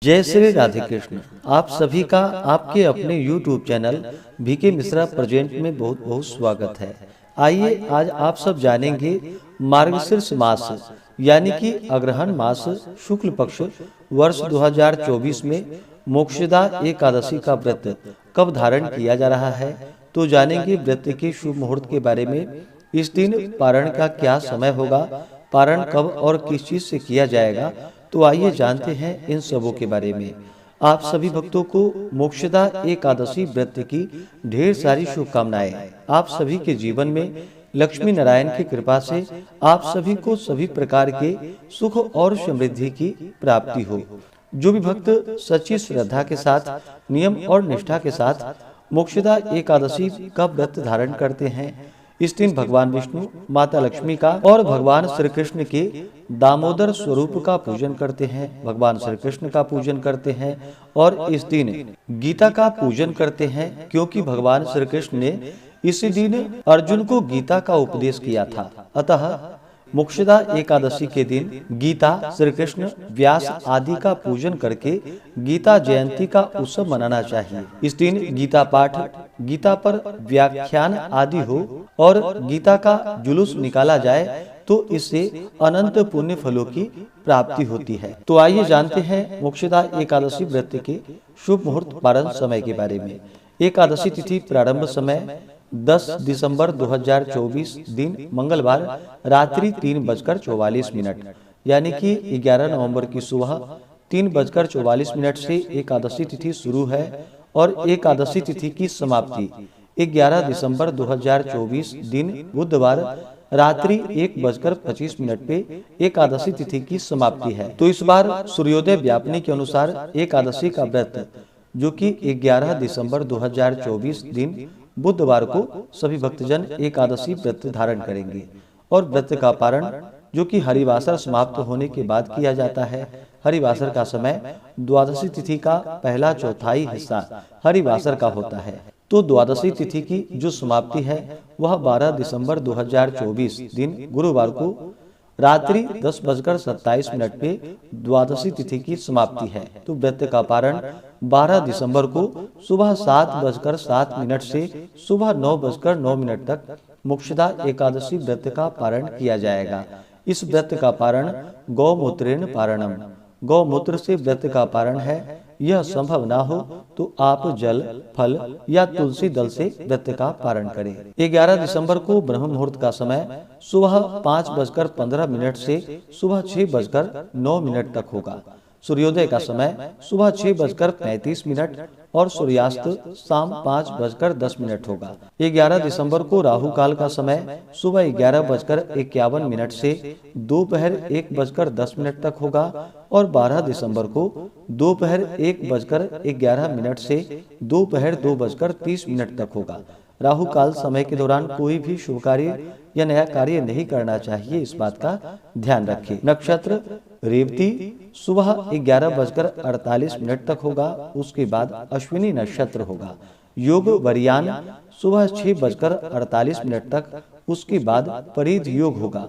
जय श्री राधे कृष्ण। आप सभी का आपके अपने YouTube channel VK Mishra present में बहुत बहुत स्वागत है। आइए आज आप सब जानेंगे मार्गशीर्ष मास यानी कि अग्रहण मास शुक्ल पक्ष वर्ष 2024 में मोक्षदा एकादशी का व्रत कब धारण किया जा रहा है। तो जानेंगे व्रत के शुभ मुहूर्त के बारे में। इस दिन पारण का क्या समय होगा, पारण कब और किस चीज से किया जाएगा। तो आइए जानते हैं इन सबों के बारे में। आप सभी भक्तों को मोक्षदा एकादशी व्रत की ढेर सारी शुभकामनाएं। आप सभी के जीवन में लक्ष्मी नारायण की कृपा से आप सभी को सभी प्रकार के सुख और समृद्धि की प्राप्ति हो। जो भी भक्त सच्ची श्रद्धा के साथ नियम और निष्ठा के साथ मोक्षदा एकादशी का व्रत धारण करते हैं, इस दिन भगवान विष्णु, माता लक्ष्मी का और भगवान श्री कृष्ण के दामोदर स्वरूप का पूजन करते हैं। भगवान श्री कृष्ण का पूजन करते हैं और इस दिन गीता का पूजन करते हैं, क्योंकि भगवान श्री कृष्ण ने इसी दिन अर्जुन को गीता का उपदेश किया था। अतः मोक्षदा एकादशी के दिन गीता, श्री कृष्ण, व्यास आदि का पूजन करके गीता जयंती का उत्सव मनाना चाहिए। इस दिन गीता पाठ, गीता पर व्याख्यान आदि हो और गीता का जुलूस निकाला जाए तो इससे अनंत पुण्य फलों की प्राप्ति होती है। तो आइए जानते हैं मोक्षदा एकादशी व्रत के शुभ मुहूर्त पारण समय के बारे में। एकादशी तिथि प्रारंभ समय 10 दिसंबर 2024 दिन मंगलवार रात्रि 3:44 यानी कि 11 नवंबर की सुबह 3:44 से एकादशी तिथि शुरू है और एकादशी तिथि की समाप्ति 11 दिसंबर 2024 दिन बुधवार रात्रि 1:25 पे एकादशी तिथि की समाप्ति है। तो इस बार सूर्योदय व्यापनी के अनुसार एकादशी का व्रत, जो कि 11 दिसंबर 2024 दिन बुधवार को सभी भक्तजन एकादशी व्रत धारण करेंगे और व्रत का पारण, जो कि हरिवासर समाप्त होने के बाद किया जाता है। हरिवासर का समय द्वादशी तिथि का पहला चौथाई हिस्सा हरिवासर का होता है। तो द्वादशी तिथि की जो समाप्ति है वह 12 दिसंबर 2024 दिन गुरुवार को रात्रि 10:27 पे द्वादशी तिथि की समाप्ति है। तो व्रत का पारण 12 दिसंबर को सुबह 7:07 से सुबह 9:09 तक मोक्षदा एकादशी व्रत का पारण किया जाएगा। इस व्रत का पारण गौमूत्रेण पारणम, गौमूत्र से व्रत का पारण है। यह संभव ना हो तो आप जल, फल या तुलसी दल से व्रत का पारण करें। 11 दिसंबर को ब्रह्म मुहूर्त का समय सुबह 5:15 से सुबह 6:09 तक होगा। सूर्योदय का समय सुबह 6:35 और सूर्यास्त शाम 5:10 होगा। 11 दिसंबर को राहु काल का समय सुबह 11:51 से दोपहर 1:10 तक होगा और 12 दिसंबर को दोपहर 1:11 से दोपहर 2:30 तक होगा। राहु काल समय के दौरान कोई भी शुभ कार्य या नया कार्य नहीं करना चाहिए, इस बात का ध्यान रखें। नक्षत्र रेवती सुबह 11:48 तक होगा। उसके बाद अश्विनी नक्षत्र होगा। योग वरियान सुबह 6:48 तक, उसके बाद परिध योग होगा।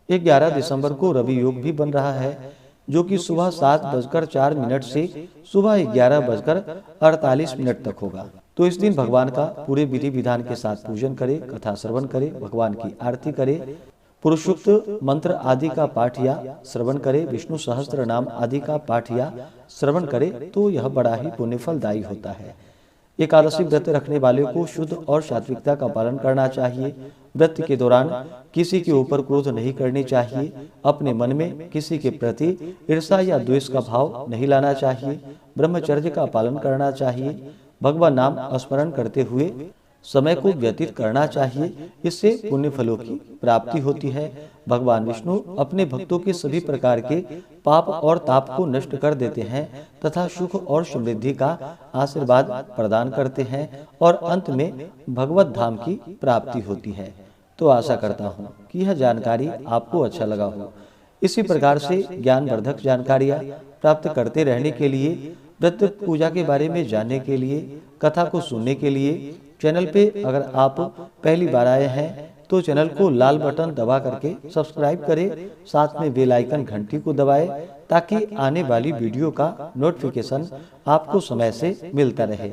11 दिसंबर को रवि योग भी बन रहा है, जो कि सुबह 7:04 से सुबह 11:48 तक होगा। तो इस दिन भगवान का पूरे विधि विधान के साथ पूजन करें, कथा श्रवण करें, भगवान की आरती करें, पुरुषोक्त मंत्र आदि का पाठ या श्रवण करें, विष्णु सहस्त्र नाम आदि का पाठ या श्रवण करें, तो यह बड़ा ही पुण्यफलदायी होता है। एकादशी व्रत रखने वाले को शुद्ध और सात्विकता का पालन करना चाहिए। व्रत के दौरान किसी के ऊपर क्रोध नहीं करनी चाहिए। अपने मन में किसी के प्रति ईर्ष्या या द्वेष का भाव नहीं लाना चाहिए। ब्रह्मचर्य का पालन करना चाहिए। भगवान नाम स्मरण करते हुए समय को व्यतीत करना चाहिए। इससे पुण्य फलों की प्राप्ति होती है। भगवान विष्णु अपने भक्तों के सभी प्रकार के पाप और ताप को नष्ट कर देते हैं तथा सुख और समृद्धि का आशीर्वाद प्रदान करते हैं और अंत में भगवत धाम की प्राप्ति होती है। तो आशा करता हूँ कि यह जानकारी आपको अच्छा लगा हो। इसी प्रकार से ज्ञानवर्धक जानकारियाँ प्राप्त करते रहने के लिए, व्रत पूजा के बारे में जानने के लिए, कथा को सुनने के लिए चैनल पे अगर आप पहली बार आए हैं तो चैनल को लाल बटन दबा करके सब्सक्राइब करें, साथ में बेल आइकन घंटी को दबाएं ताकि आने वाली वीडियो का नोटिफिकेशन आपको समय से मिलता रहे।